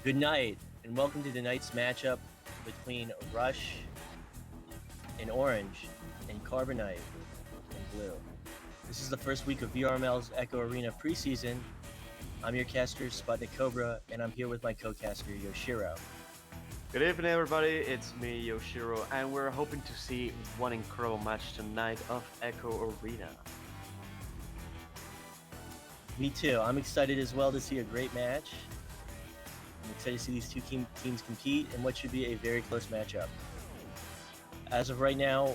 Good night, and welcome to tonight's matchup between Rush in orange and CarbonKnight in blue. This is the first week of VRML's Echo Arena preseason. I'm your caster, SputnikKobra, and I'm here with my co-caster, Yoshiro. Good evening, everybody. It's me, Yoshiro, and we're hoping to see one incredible match tonight of Echo Arena. Me too. I'm excited as well to see a great match. I'm excited to see these two teams compete in what should be a very close matchup. As of right now,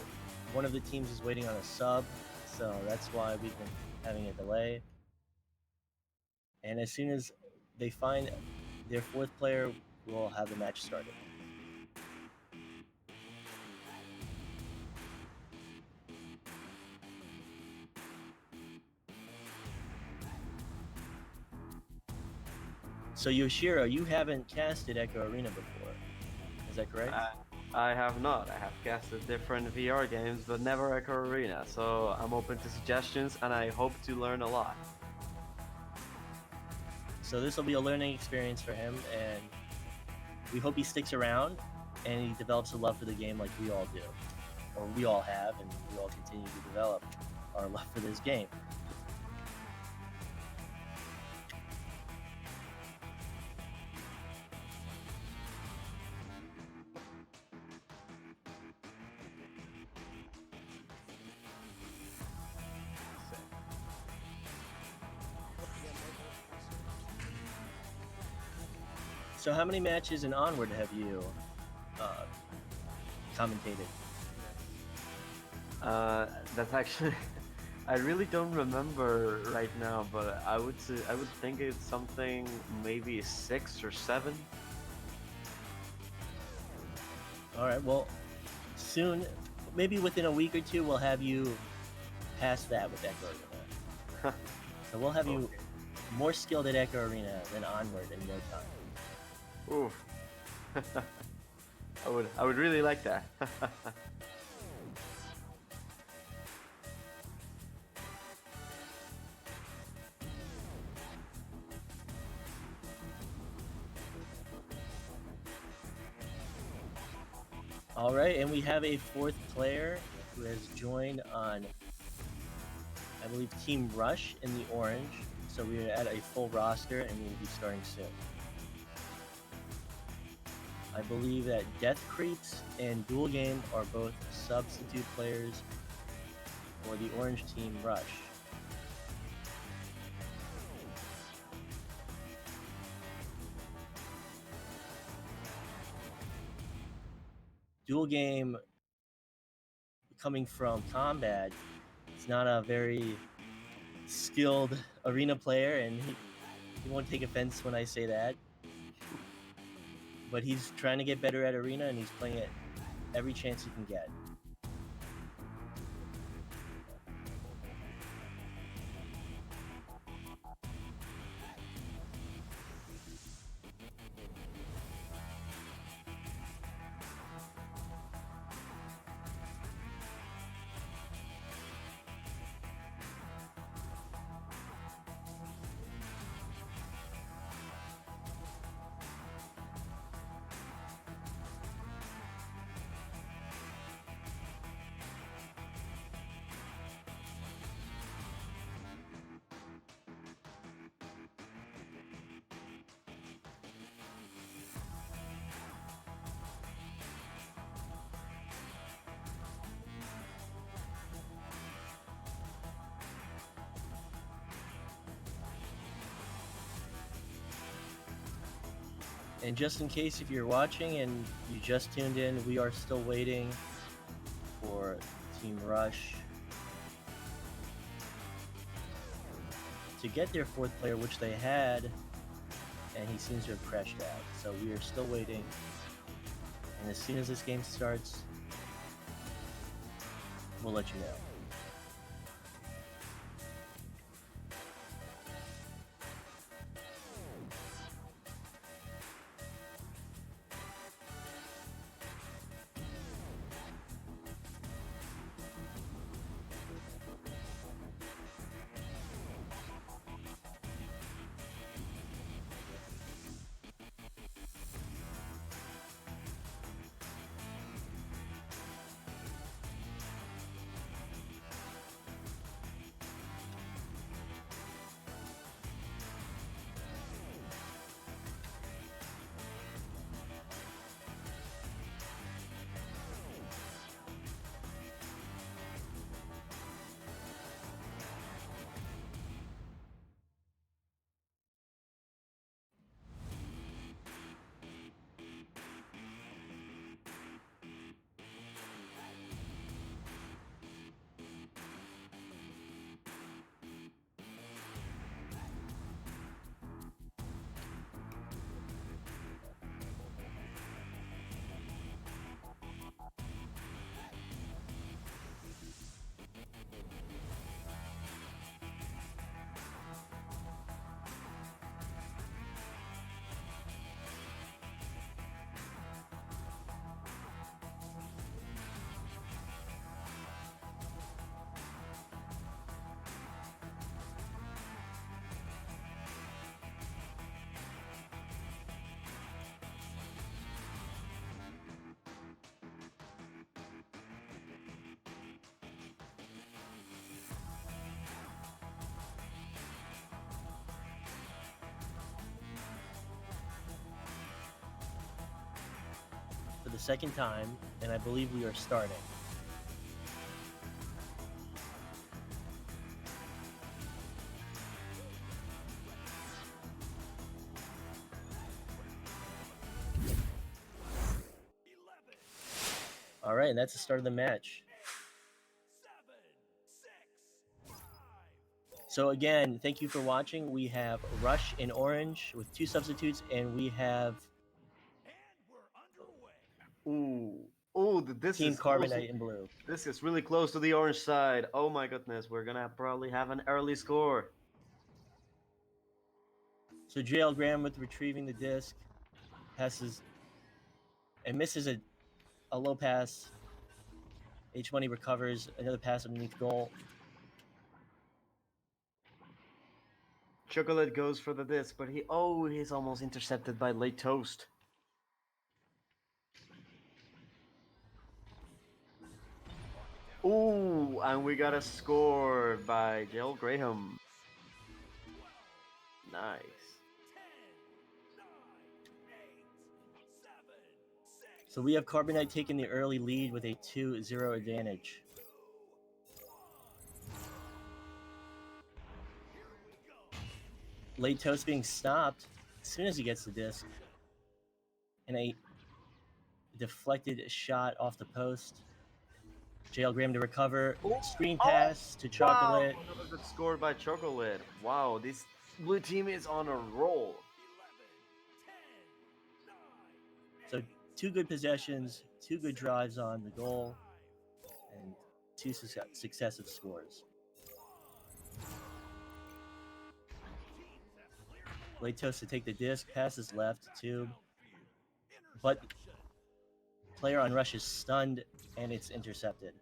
one of the teams is waiting on a sub, so that's why we've been having a delay. And as soon as they find their fourth player, we'll have the match started. So Yoshiro, you haven't casted Echo Arena before, is that correct? I have not. I have casted different VR games, but never Echo Arena, so I'm open to suggestions and I hope to learn a lot. So this will be a learning experience for him, and we hope he sticks around and he develops a love for the game like we all do, or we all have, and we all continue to develop our love for this game. So how many matches in Onward have you commentated? That's actually I really don't remember right now, but I would think it's something maybe 6 or 7. All right, well, soon, maybe within a week or two, we'll have you past that with Echo Arena. So we'll have you more skilled at Echo Arena than Onward in no time. Oof. I would really like that. All right, and we have a fourth player who has joined on, I believe, Team Rush in the orange. So we are at a full roster and we'll be starting soon. I believe that Death Creeps and Dual Game are both substitute players for the orange Team Rush. Dual Game, coming from Combat, is not a very skilled arena player, and he won't take offense when I say that. But he's trying to get better at arena, and he's playing it every chance he can get. And just in case if you're watching and you just tuned in, we are still waiting for Team Rush to get their fourth player, which they had, and he seems to have crashed out. So we are still waiting. And as soon as this game starts, we'll let you know. the second time, and I believe we are starting. All right, and that's the start of the match. So again, thank you for watching. We have Rush in orange with 2 substitutes, and we have This Team is close. CarbonKnight in blue. This is really close to the orange side. Oh my goodness, we're gonna probably have an early score. So JL Graham with retrieving the disc, passes and misses a low pass. H Money recovers another pass underneath goal. Chocolate goes for the disc, but he's almost intercepted by Late Toast. Ooh, and we got a score by JL Graham. Nice. So we have CarbonKnight taking the early lead with a 2-0 advantage. Late Toast being stopped as soon as he gets the disc. And a deflected shot off the post. JL Graham to recover. Screen pass to Chocolate. Wow, another good score by Chocolate. Wow, this blue team is on a roll. So 2 good possessions, 2 good drives on the goal, and 2 successive scores. Late Toast to take the disc, passes left to Tube, but player on Rush is stunned and it's intercepted.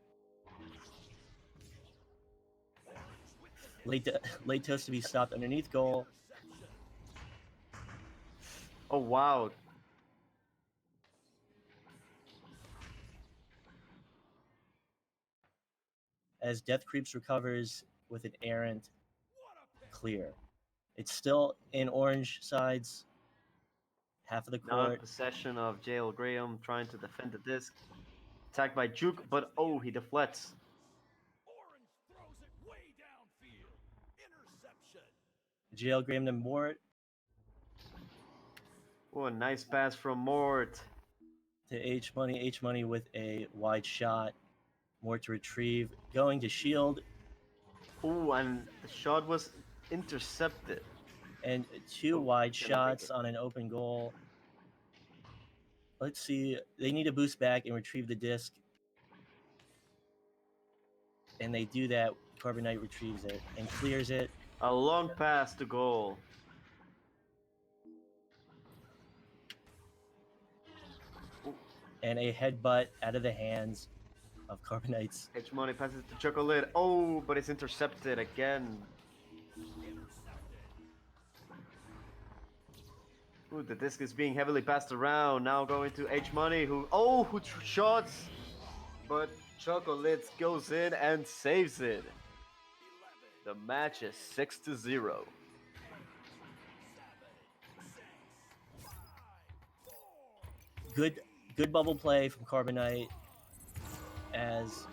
Late Toast to be stopped underneath goal. Oh wow. As Death Creeps recovers with an errant clear. It's still in orange sides, half of the Now in court. possession of JL Graham trying to defend the disc. Attacked by Juke, but he deflects. JL Graham to Mort. Oh, a nice pass from Mort. To H Money. H Money with a wide shot. Mort to retrieve. Going to Shield. Oh, and the shot was intercepted. And 2 wide shots on an open goal. Let's see. They need to boost back and retrieve the disc. And they do that. CarbonKnight retrieves it and clears it. A long pass to goal. And a headbutt out of the hands of CarbonKnight's. H Money passes to Chocolate. Oh, but it's intercepted again. Ooh, the disc is being heavily passed around. Now going to H Money, who shots, but Chocolate goes in and saves it. The match is 6-0. Good bubble play from CarbonKnight as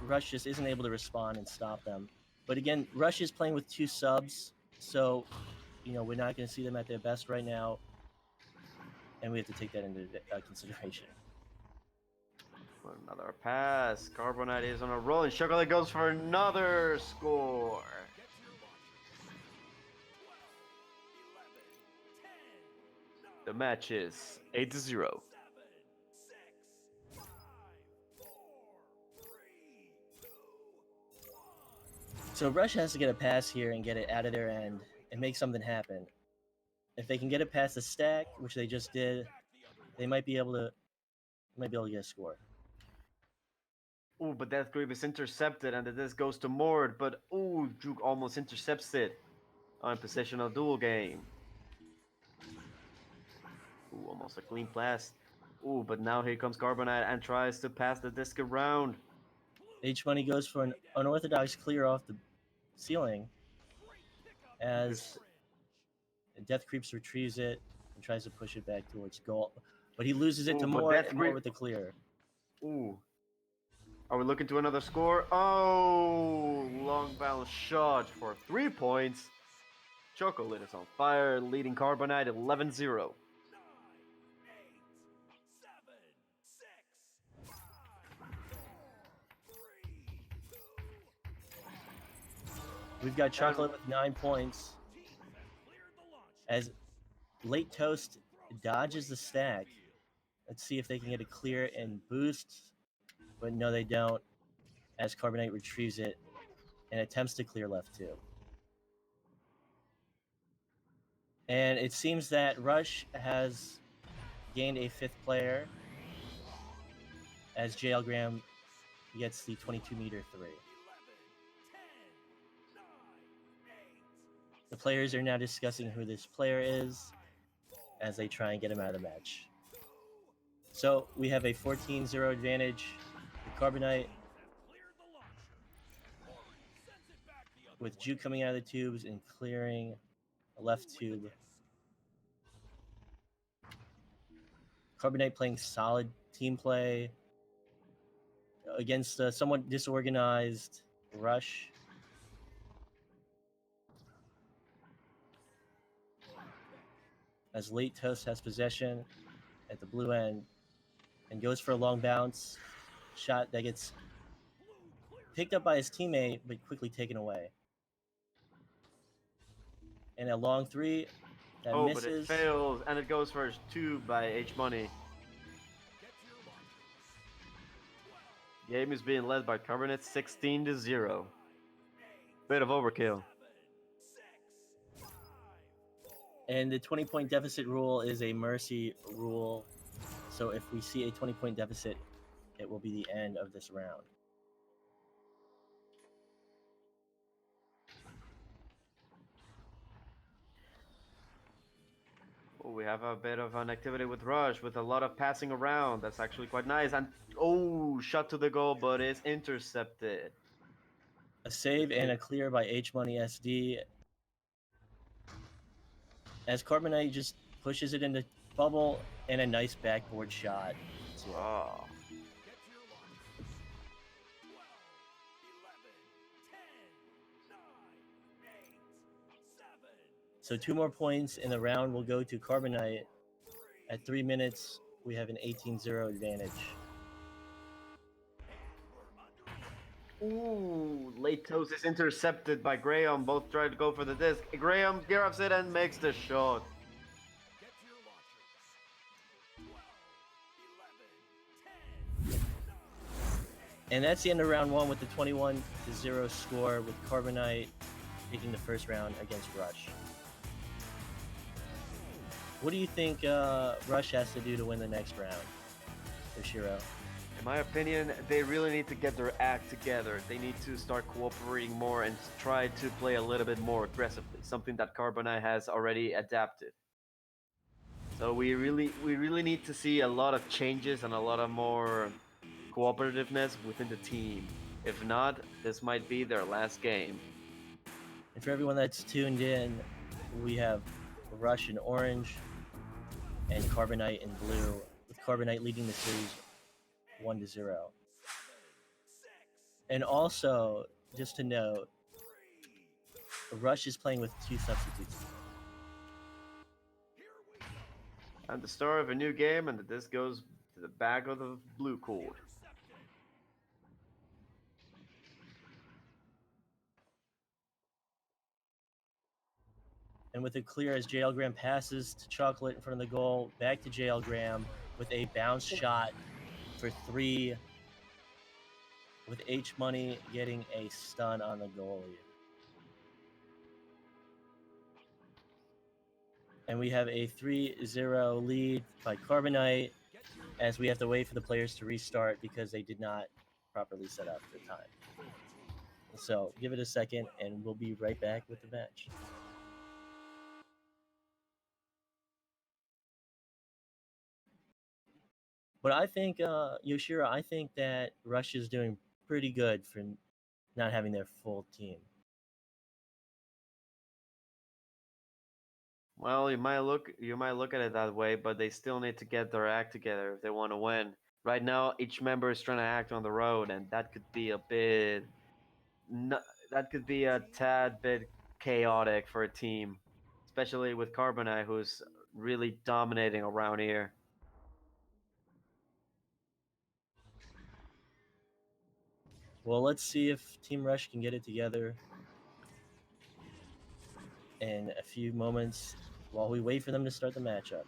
Rush just isn't able to respond and stop them. But again, Rush is playing with 2 subs, so we're not going to see them at their best right now, and we have to take that into consideration. Another pass. CarbonKnight is on a roll, and Chocolate goes for another score. The match is 8-0. So Rush has to get a pass here and get it out of their end and make something happen. If they can get it past the stack, which they just did, they might be able to get a score. Ooh, but Death Grip is intercepted, and the disc goes to Mord, but Juke almost intercepts it on possession of duel game. Ooh, almost a clean pass. Ooh, but now here comes CarbonKnight and tries to pass the disc around. H Money goes for an unorthodox clear off the ceiling as Death Creeps retrieves it and tries to push it back towards goal. but he loses it Ooh, to but Moore, that's and Moore great. with the clear. Ooh. Are we looking to another score? Oh, long bounce shot for 3 points. Chocolate is on fire, leading CarbonKnight 11-0. We've got Chocolate with 9 points. As Late Toast dodges the stack. Let's see if they can get a clear and boost. But no, they don't. As CarbonKnight retrieves it and attempts to clear left 2. And it seems that Rush has gained a 5th player as JL Graham gets the 22-meter 3. The players are now discussing who this player is as they try and get him out of the match. So we have a 14-0 advantage for CarbonKnight, with Juke coming out of the tubes and clearing a left tube. CarbonKnight playing solid team play against a somewhat disorganized Rush. As Late Toast has possession at the blue end and goes for a long bounce shot that gets picked up by his teammate but quickly taken away. And a long 3 that misses. But it fails, and it goes for 2 by H Money. Game is being led by CarbonKnight 16-0. Bit of overkill. And the 20-point deficit rule is a mercy rule. So if we see a 20-point deficit, it will be the end of this round. Oh, we have a bit of an activity with Rush with a lot of passing around. That's actually quite nice. And shot to the goal, but it's intercepted. A save and a clear by H Money SD. As CarbonKnight just pushes it into bubble and a nice backboard shot. Oh. So 2 more points in the round will go to CarbonKnight. At 3 minutes, we have an 18-0 advantage. Ooh, Late Toast is intercepted by Graham. Both try to go for the disc. Graham grabs it and makes the shot. And that's the end of round 1 with the 21-0 score, with CarbonKnight taking the first round against Rush. What do you think Rush has to do to win the next round, Yoshiro? In my opinion, they really need to get their act together. They need to start cooperating more and try to play a little bit more aggressively, something that CarbonKnight has already adapted. So we really need to see a lot of changes and a lot of more cooperativeness within the team. If not, this might be their last game. And for everyone that's tuned in, we have Rush in orange and CarbonKnight in blue, with CarbonKnight leading the series 1-0. And also, just to note, Rush is playing with 2 substitutes. And the start of a new game, and this goes to the back of the blue cord. And with it clear as JL Graham passes to Chocolate in front of the goal, back to JL Graham with a bounce shot for 3, with H Money getting a stun on the goalie. And we have a 3-0 lead by CarbonKnight, as we have to wait for the players to restart because they did not properly set up the time. So give it a second, and we'll be right back with the match. But I think, Yoshiro, I think that Rush is doing pretty good for not having their full team. Well, you might look at it that way, but they still need to get their act together if they want to win. Right now, each member is trying to act on the road, and that could be a bit, no, that could be a tad bit chaotic for a team, especially with CarbonKnight, who's really dominating around here. Well, let's see if Team Rush can get it together in a few moments while we wait for them to start the matchup.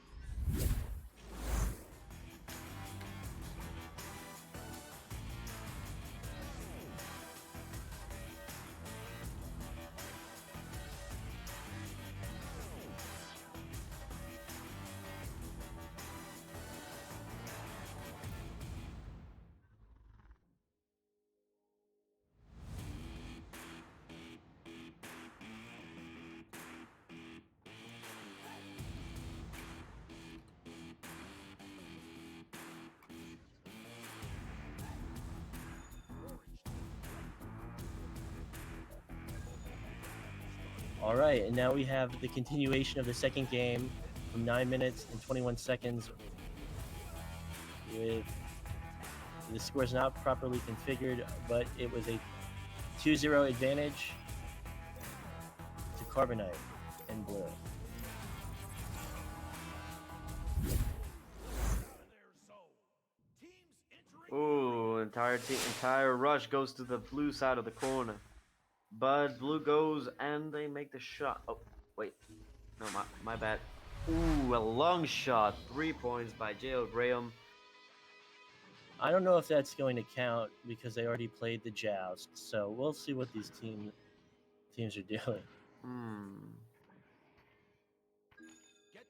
All right, and now we have the continuation of the second game from 9 minutes and 21 seconds with the scores not properly configured, but it was a 2-0 advantage to CarbonKnight in blue. Ooh, entire rush goes to the blue side of the corner. But blue goes and they make the shot. Oh, wait. No, my bad. Ooh, a long shot. 3 points by J.O. Graham. I don't know if that's going to count because they already played the joust, so we'll see what these teams are doing. Hmm.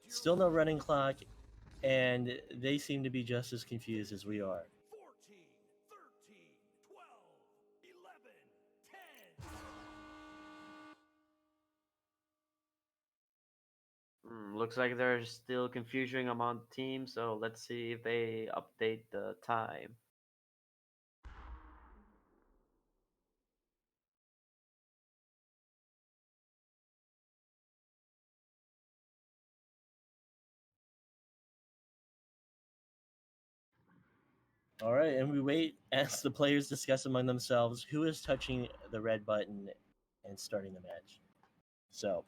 Still no running clock, and they seem to be just as confused as we are. 14, 13, 12, 11, 10. Looks like there's still confusion among teams, so let's see if they update the time. All right, and we wait as the players discuss among themselves who is touching the red button and starting the match. So,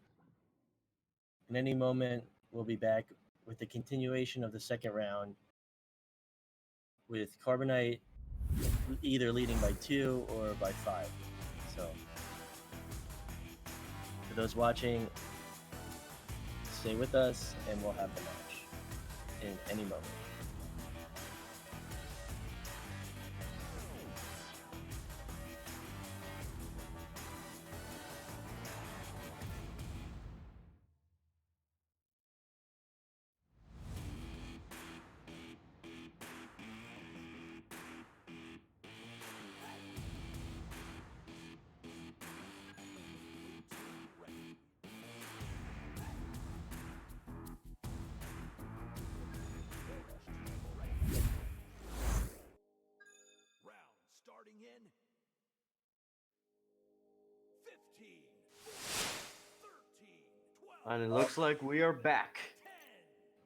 in any moment, we'll be back with the continuation of the second round with CarbonKnight either leading by 2 or by 5. So, for those watching, stay with us and we'll have the match in any moment. Round starting in 15, 13, 12. And it looks like we are back.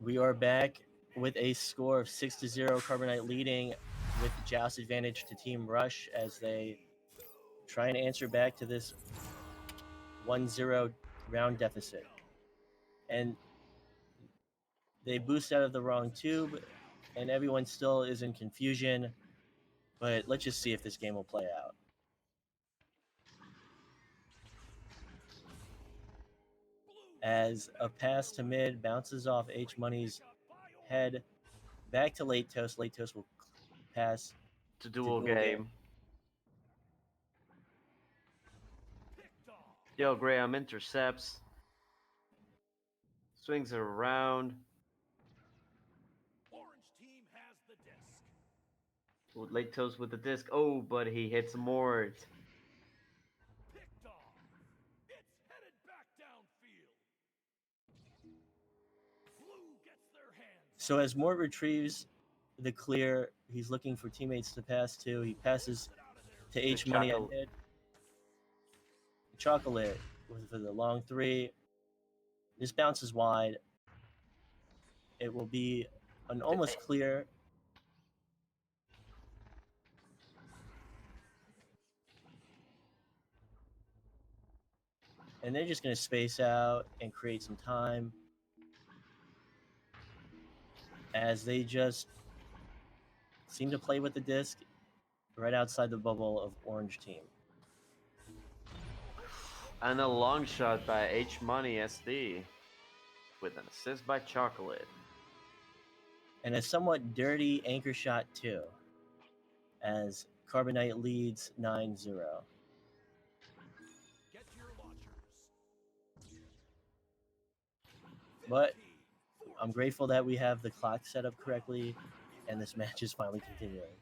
We are back with a score of 6-0, CarbonKnight leading with joust advantage to Team Rush as they try and answer back to this 1-0 round deficit. And they boost out of the wrong tube, and everyone still is in confusion. But let's just see if this game will play out. As a pass to mid bounces off H Money's head back to Late Toast. Late Toast will pass To dual game. Yo, Graham intercepts. Swings it around. Orange team has the disc. Late Toast with the disc. Oh, but he hits Mort. Picked off. It's headed back downfield. Blue gets their hands. So as Mort retrieves the clear, he's looking for teammates to pass to. He passes to H Money at mid. Chocolate for the long three. This bounces wide. It will be an almost clear. And they're just going to space out and create some time as they just seem to play with the disc right outside the bubble of orange team. And a long shot by H Money SD with an assist by Chocolate. And a somewhat dirty anchor shot too, as CarbonKnight leads 9-0. Get to your launchers. But I'm grateful that we have the clock set up correctly and this match is finally continuing.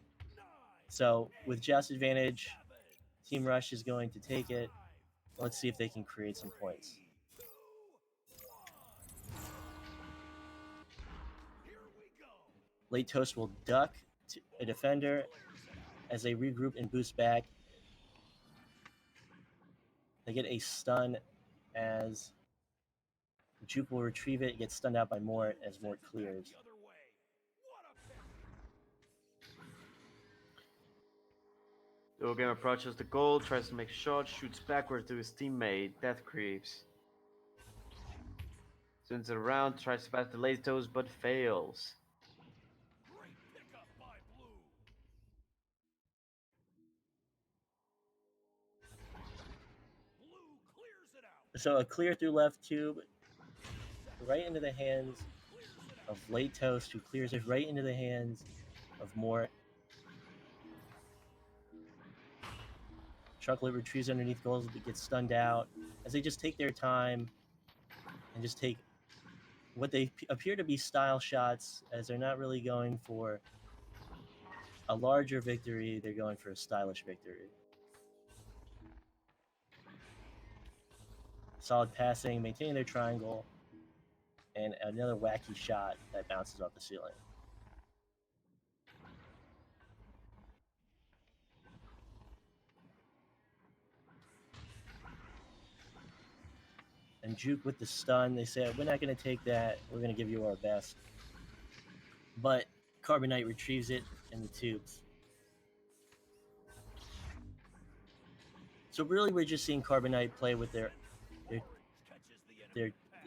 So with Joust advantage, Team Rush is going to take it. Let's see if they can create some points. Late Toast will duck to a defender as they regroup and boost back. They get a stun as Juke will retrieve it, gets stunned out by Mort as Mort clears. Dual Game approaches the goal, tries to make a shot, shoots backward to his teammate, Death Creeps. Spins it around, tries to pass the Late Toast but fails. Great pickup by Blue. Blue clears it out. So a clear through left tube, right into the hands of Late Toast, who clears it right into the hands of Mort. Chocolate retrieves underneath goals but gets stunned out as they just take their time and just take what they appear to be style shots, as they're not really going for a larger victory, they're going for a stylish victory. Solid passing, maintaining their triangle, and another wacky shot that bounces off the ceiling. And Juke with the stun, they say, we're not going to take that, we're going to give you our best. But CarbonKnight retrieves it in the tubes. So really we're just seeing CarbonKnight play with their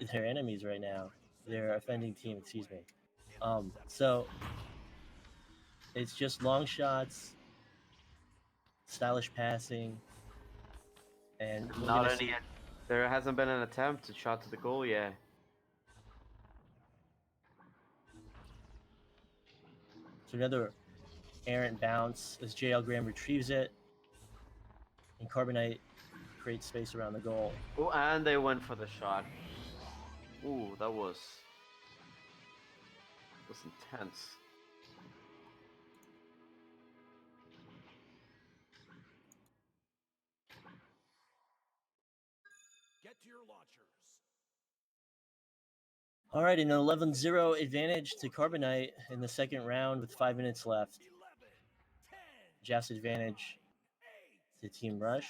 enemies right now. Their offending team, excuse me. So it's just long shots, stylish passing, and Not any. There hasn't been an attempt to shot to the goal yet. So another errant bounce as JL Graham retrieves it, and CarbonKnight creates space around the goal. Oh, and they went for the shot. Ooh, that was intense. Get to your launchers. All right, an 11-0 advantage to CarbonKnight in the second round with 5 minutes left. 11, 10, Joust advantage 8, to Team Rush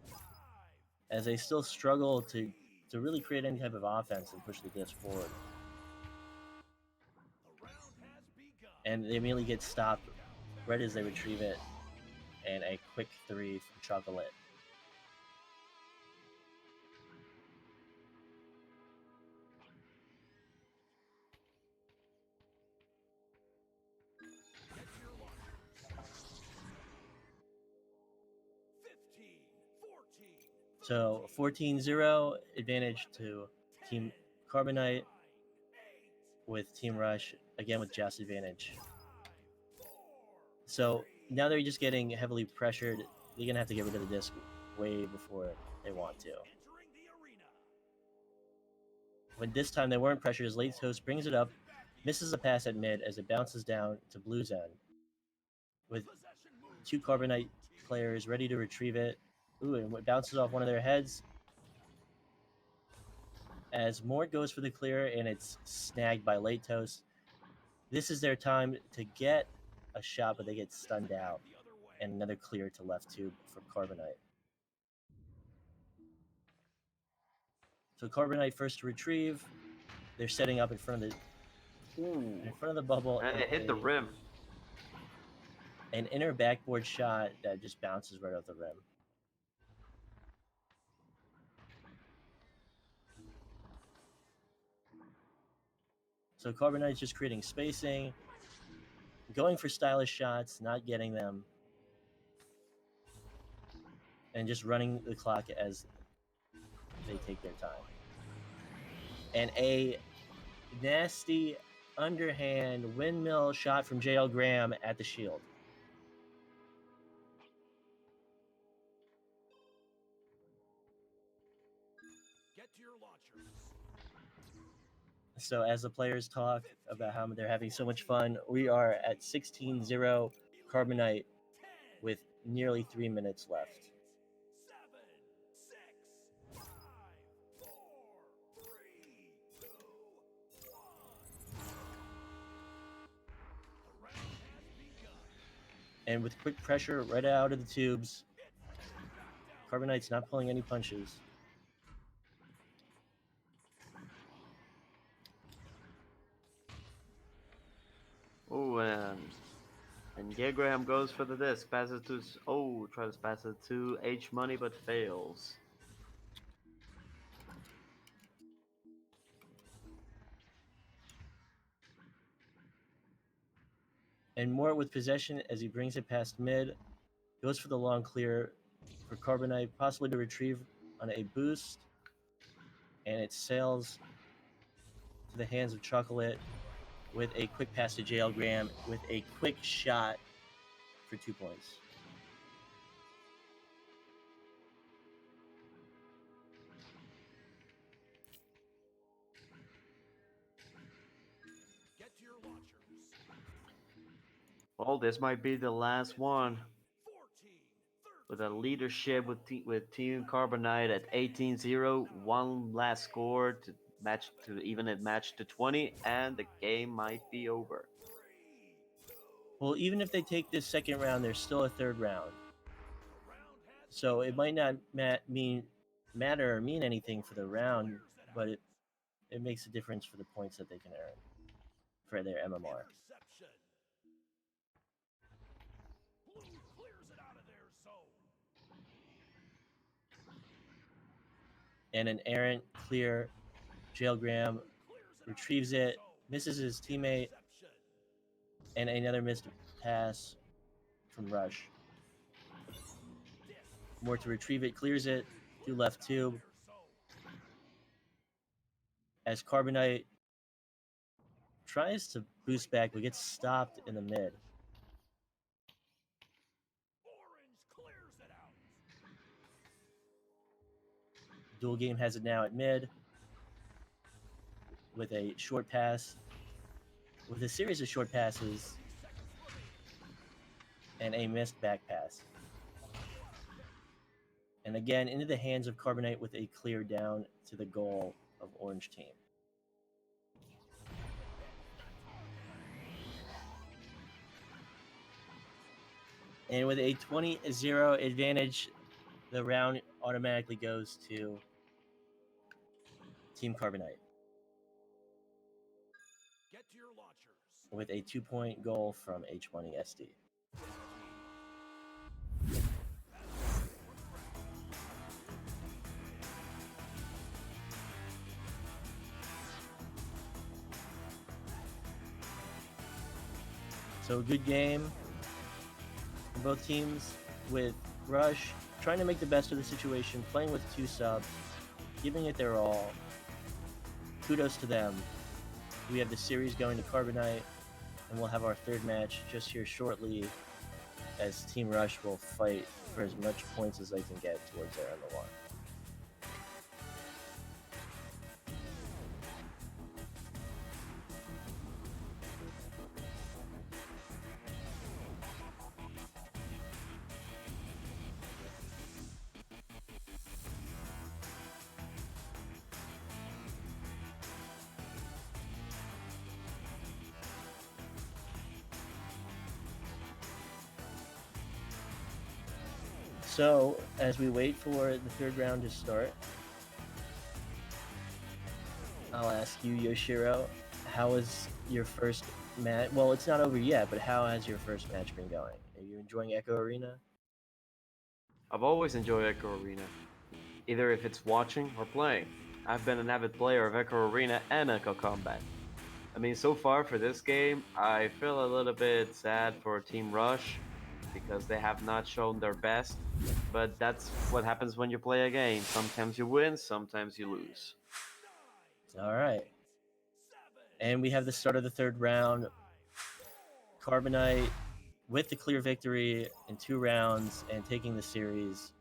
6, 5, as they still struggle to really create any type of offense and push the disc forward. the round has begun. And they immediately get stopped right as they retrieve it, and a quick 3 from Chocolate. Get to your launchers. 15, 14, So 14-0 advantage to Team CarbonKnight with Team Rush, again with Joust advantage. So now they're just getting heavily pressured. They're going to have to get rid of the disc way before they want to. entering the arena. But this time they weren't pressured as Late Toast brings it up, misses a pass at mid as it bounces down to Blue's end. With Possession move. 2 CarbonKnight players ready to retrieve it. Ooh, and it bounces off one of their heads. As Mort goes for the clear and it's snagged by Late Toast. This is their time to get a shot, but they get stunned out. The other way. And another clear to left tube from CarbonKnight. So CarbonKnight first to retrieve. They're setting up in front of the bubble. And it hit the rim. An inner backboard shot that just bounces right off the rim. So CarbonKnight's just creating spacing, going for stylish shots, not getting them, and just running the clock as they take their time. And a nasty underhand windmill shot from JL Graham at the shield. Get to your launchers. So as the players talk about how they're having so much fun, we are at 16-0 CarbonKnight with nearly 3 minutes left. 7, 6, 5, 4, 3, 2, 1. The round has begun. And with quick pressure right out of the tubes, CarbonKnight's not pulling any punches. Oh, and yeah, Graham goes for the disc, passes to tries to pass it to H Money but fails. And Mort with possession as he brings it past mid, goes for the long clear for CarbonKnight, possibly to retrieve on a boost, and it sails to the hands of Chocolate with a quick pass to JL Graham with a quick shot for 2 points. Get to your launchers. Well, this might be the last one 14, 13. with a leadership with Team CarbonKnight at 18-0. One last score to even it match to 20, and the game might be over. Well, even if they take this second round, there's still a third round. So it might not mean anything for the round, but it makes a difference for the points that they can earn for their MMR. Interception. Blue clears it out of their zone. And an errant clear, JL Graham retrieves it, misses his teammate, and another missed pass from Rush. More to retrieve it, clears it through left tube. As CarbonKnight tries to boost back, but gets stopped in the mid. Orange clears it out. Dual Game has it now at mid with a short pass, with a series of short passes and a missed back pass. And again, into the hands of CarbonKnight with a clear down to the goal of Orange Team. And with a 20-0 advantage, the round automatically goes to Team CarbonKnight Get to your launchers. with a 2-point goal from H1E SD. So a good game from both teams, with Rush trying to make the best of the situation, playing with 2 subs, giving it their all. Kudos to them. We have the series going to CarbonKnight, and we'll have our third match just here shortly, as Team Rush will fight for as much points as they can get towards their MMR. So, as we wait for the third round to start, I'll ask you, Yoshiro, how was your first match? Well, it's not over yet, but how has your first match been going? Are you enjoying Echo Arena? I've always enjoyed Echo Arena, either if it's watching or playing. I've been an avid player of Echo Arena and Echo Combat. I mean, so far for this game, I feel a little bit sad for Team Rush because they have not shown their best. But that's what happens when you play a game. Sometimes you win, sometimes you lose. All right. And we have the start of the third round. CarbonKnight with the clear victory in 2 rounds and taking the series.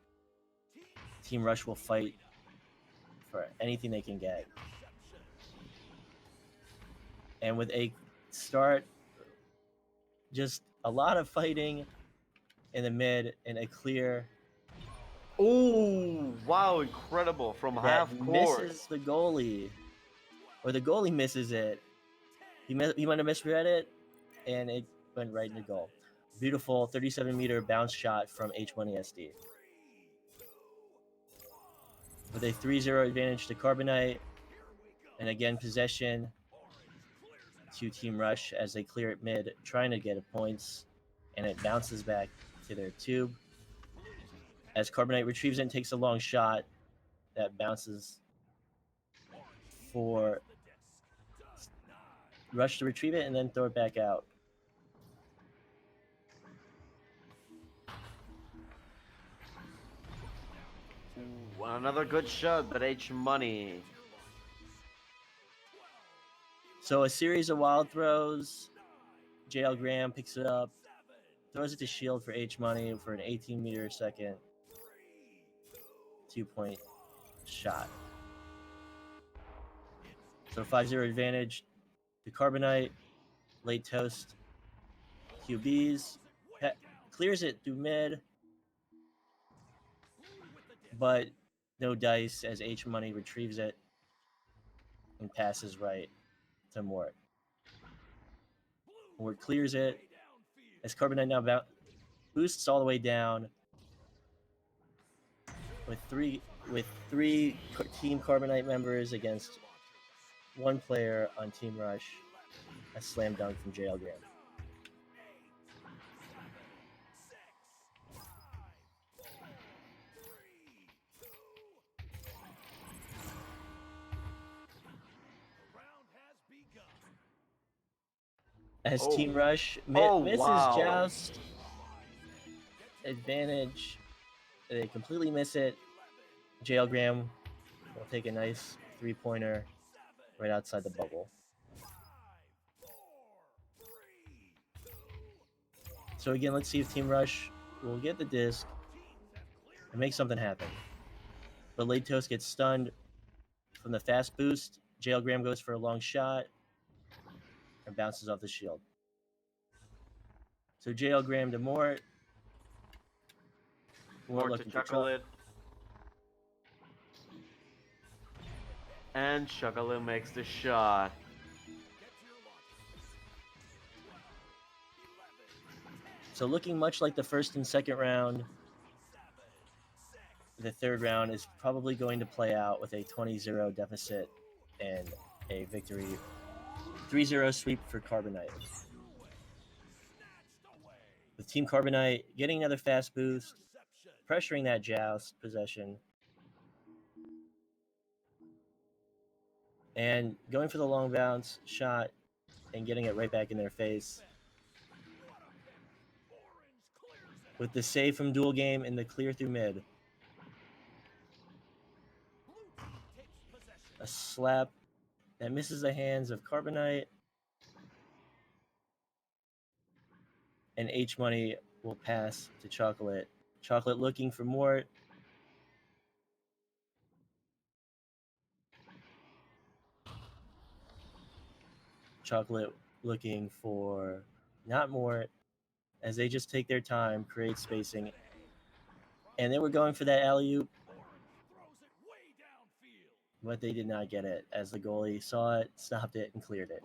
Team Rush will fight for anything they can get. And with a start, just a lot of fighting in the mid and a clear Oh, wow, incredible from that half court. misses the goalie, or the goalie misses it. He might have misread it, and it went right into goal. Beautiful 37-meter bounce shot from H1 SD. With a 3-0 advantage to CarbonKnight, and again possession to Team Rush as they clear it mid, trying to get points, and it bounces back to their tube. As CarbonKnight retrieves it and takes a long shot that bounces for Rush to retrieve it and then throw it back out. Ooh, another good shot, but H Money. So a series of wild throws. JL Graham picks it up, throws it to Shield for H Money for an 18-meter second 2-point shot. So 5-0 advantage to CarbonKnight. Late toast. QBs. Clears it through mid, but no dice as H Money retrieves it and passes right to Mort. Mort clears it as CarbonKnight now boosts all the way down with three Team CarbonKnight members against one player on Team Rush. A slam dunk from JL Graham. As Team Rush misses wow. Joust. Advantage. They completely miss it. JL Graham will take a nice 3-pointer right outside the bubble. So again, let's see if Team Rush will get the disc and make something happen. But Late Toast gets stunned from the fast boost. JL Graham goes for a long shot and bounces off the shield. So JL Graham to Mort. Mort to Chocolate. And Chocolate makes the shot. So looking much like the first and second round, the third round is probably going to play out with a 20-0 deficit and a victory 3-0 sweep for CarbonKnight. With Team CarbonKnight getting another fast boost, pressuring that Joust possession, and going for the long bounce shot and getting it right back in their face. With the save from dual game and the clear through mid. A slap that misses the hands of CarbonKnight. And H Money will pass to Chocolate. Chocolate looking for Mort. Chocolate looking for not Mort, as they just take their time, create spacing. And they were going for that alley-oop, but they did not get it, as the goalie saw it, stopped it, and cleared it.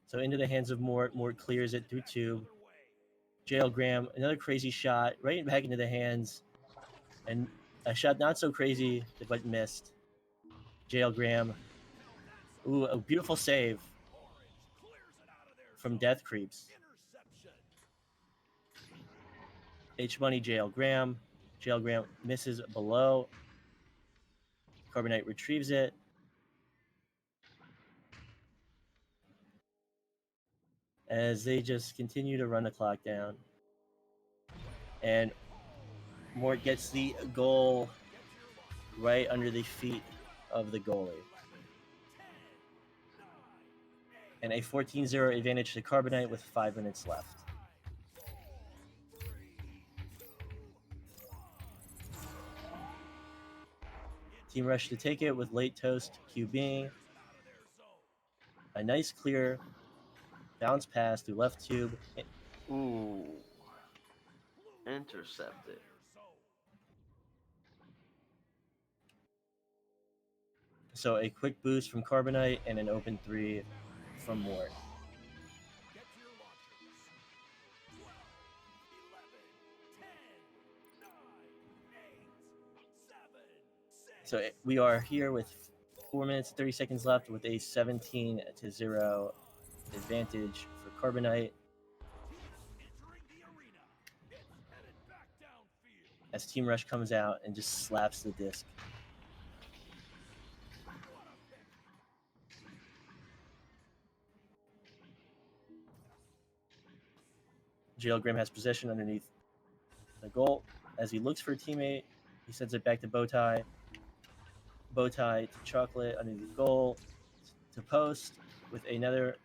So into the hands of Mort. Mort clears it through tube. JL Graham, another crazy shot right back into the hands, and a shot not so crazy but missed. JL Graham, ooh, a beautiful save from Death Creeps. H Money, JL Graham. JL Graham misses below. CarbonKnight retrieves it. As they just continue to run the clock down. And Mort gets the goal right under the feet of the goalie. And a 14-0 advantage to CarbonKnight with 5 minutes left. Team Rush to take it with late toast QBing. A nice clear bounce pass through left tube. Ooh. Intercepted. So a quick boost from CarbonKnight and an open 3 from Mort. So we are here with 4 minutes and 30 seconds left with a 17-0 advantage for CarbonKnight. As Team Rush comes out and just slaps the disc. JL Graham has possession underneath the goal. As he looks for a teammate, he sends it back to Bowtie. Bowtie to Chocolate underneath the goal. To post with another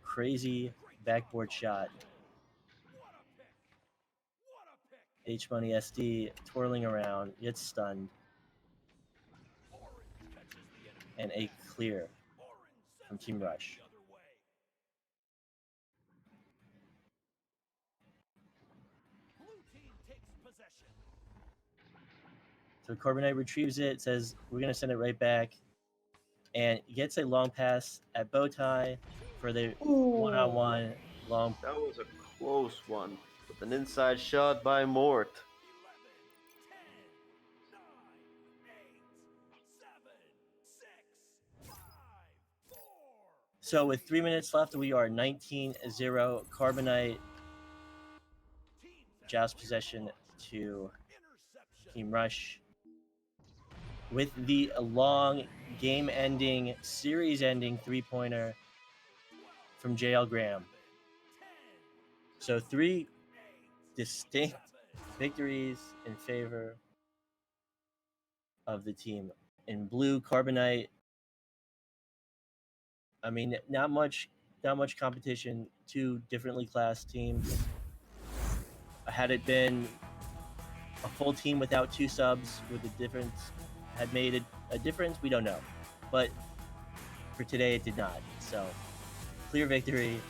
crazy backboard shot. H Money SD twirling around, gets stunned. And a clear from Team Rush. So CarbonKnight retrieves it, says we're going to send it right back, and gets a long pass at Bowtie for the one-on-one long. That was a close one with an inside shot by Mort. So with 3 minutes left, we are 19-0. CarbonKnight joust possession to Team Rush. With the long game-ending, series-ending three-pointer from JL Graham. So 3 distinct victories in favor of the team. In blue, CarbonKnight. I mean, not much competition. 2 differently classed teams. Had it been a full team without 2 subs, would the difference had made a difference? We don't know. But for today, it did not. So, clear victory,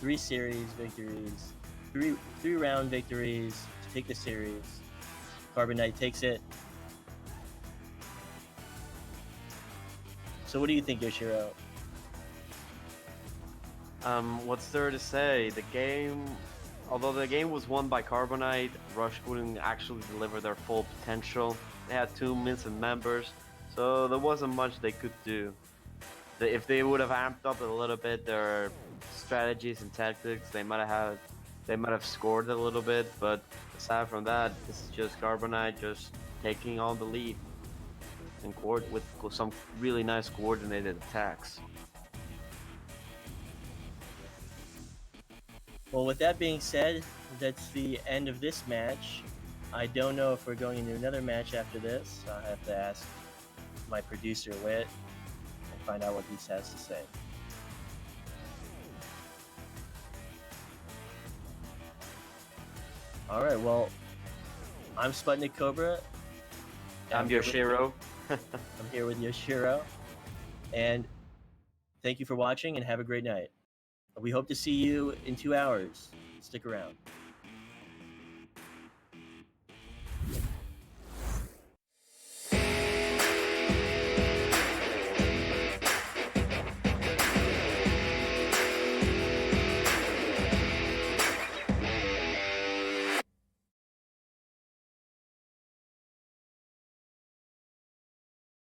3 series victories, 3 round victories to take the series. CarbonKnight takes it. So what do you think, Yoshiro? What's there to say? Although the game was won by CarbonKnight, Rush couldn't actually deliver their full potential. They had 2 missing members, so there wasn't much they could do. If they would have amped up a little bit their strategies and tactics, they might have scored a little bit. But aside from that, this is just CarbonKnight just taking on the lead and with some really nice coordinated attacks. Well, with that being said, that's the end of this match. I don't know if we're going into another match after this. I'll have to ask my producer, Whit, and find out what he has to say. All right, well, I'm SputnikKobra. I'm Yoshiro. I'm here with Yoshiro. And thank you for watching and have a great night. We hope to see you in 2 hours. Stick around.